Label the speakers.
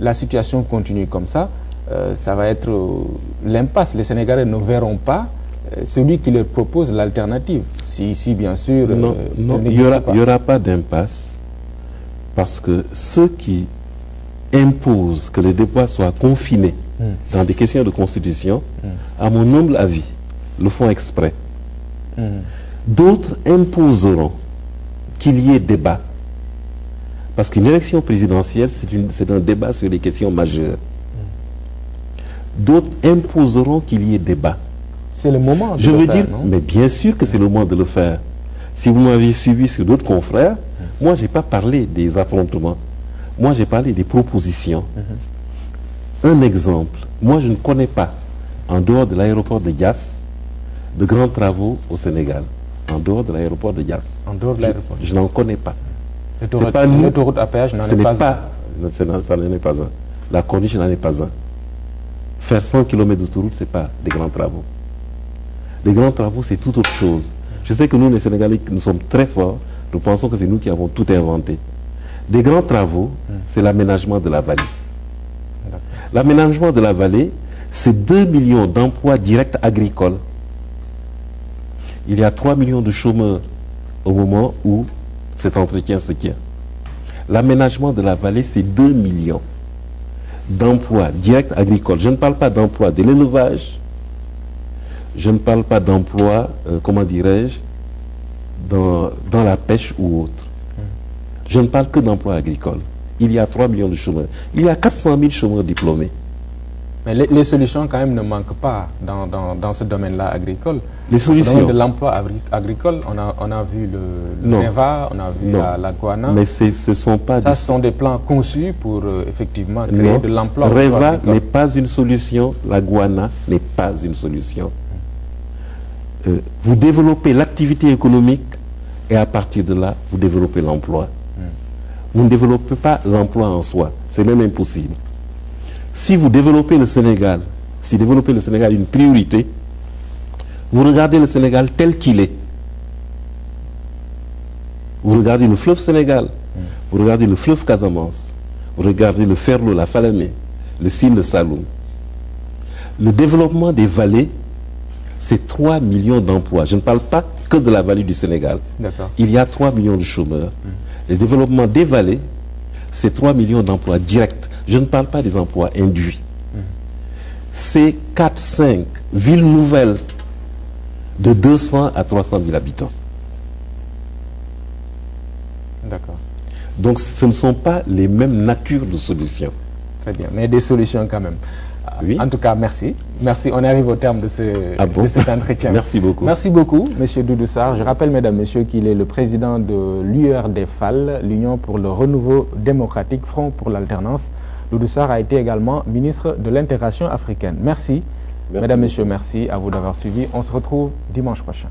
Speaker 1: la situation continue comme ça, ça va être l'impasse. Les Sénégalais ne verront pas celui qui leur propose l'alternative. Si bien sûr...
Speaker 2: non, il n'y aura pas d'impasse, parce que ceux qui imposent que les débats soient confinés dans des questions de constitution, à mon humble avis, le font exprès. D'autres imposeront qu'il y ait débat. Parce qu'une élection présidentielle, c'est un débat sur des questions majeures. D'autres imposeront qu'il y ait débat.
Speaker 1: C'est le moment de
Speaker 2: Je
Speaker 1: le
Speaker 2: veux
Speaker 1: faire,
Speaker 2: dire,
Speaker 1: non?
Speaker 2: mais bien sûr que c'est le moment de le faire. Si vous m'avez suivi sur d'autres confrères, moi, je n'ai pas parlé des affrontements. Moi, j'ai parlé des propositions. Un exemple, moi, je ne connais pas, en dehors de l'aéroport de Diass, de grands travaux au Sénégal. En dehors de l'aéroport de Diass.
Speaker 1: En dehors de l'aéroport.
Speaker 2: Je n'en connais pas.
Speaker 1: L'autoroute à péage n'en est pas un.
Speaker 2: Ça n'en est pas un. La corniche n'en est pas un. Faire 100 km d'autoroute, ce n'est pas des grands travaux. Les grands travaux, c'est tout autre chose. Je sais que nous, les Sénégalais, nous sommes très forts. Nous pensons que c'est nous qui avons tout inventé. Des grands travaux, c'est l'aménagement de la vallée. L'aménagement de la vallée, c'est 2 millions d'emplois directs agricoles. Il y a 3 millions de chômeurs au moment où cet entretien se tient. L'aménagement de la vallée, c'est 2 millions d'emplois directs agricoles. Je ne parle pas d'emplois de l'élevage. Je ne parle pas d'emplois, comment dirais-je, dans la pêche ou autre. Je ne parle que d'emplois agricoles. Il y a 3 millions de chômeurs. Il y a 400 000 chômeurs diplômés.
Speaker 1: Mais les solutions, quand même, ne manquent pas dans ce domaine-là agricole.
Speaker 2: Les solutions.
Speaker 1: Dans le domaine de l'emploi agricole, on a vu le REVA, on a vu la Guana.
Speaker 2: Mais ce sont pas
Speaker 1: ce sont des plans conçus pour effectivement créer de l'emploi.
Speaker 2: REVA n'est pas une solution. La Guana n'est pas une solution. Vous développez l'activité économique et à partir de là, vous développez l'emploi. Vous ne développez pas l'emploi en soi. C'est même impossible. Si vous développez le Sénégal, si développer le Sénégal est une priorité, vous regardez le Sénégal tel qu'il est. Vous regardez le fleuve Sénégal, vous regardez le fleuve Casamance, vous regardez le Ferlo, la Falémé, le Sine, le Saloum. Le développement des vallées, c'est 3 millions d'emplois. Je ne parle pas que de la vallée du Sénégal. Il y a 3 millions de chômeurs. Le développement des vallées, c'est 3 millions d'emplois directs. Je ne parle pas des emplois induits. C'est 4-5 villes nouvelles de 200 à 300 000 habitants.
Speaker 1: D'accord.
Speaker 2: Donc ce ne sont pas les mêmes natures de solutions.
Speaker 1: Très bien, mais des solutions quand même.
Speaker 2: Oui.
Speaker 1: En tout cas, merci. Merci, on arrive au terme de cet entretien.
Speaker 2: Merci beaucoup.
Speaker 1: Merci beaucoup, M. Doudou Sarr. Je rappelle, mesdames, messieurs, qu'il est le président de l'URDFAL, l'Union pour le renouveau démocratique, Front pour l'alternance. Doudou Sarr a été également ministre de l'intégration africaine. Merci. Mesdames, messieurs, merci à vous d'avoir suivi. On se retrouve dimanche prochain.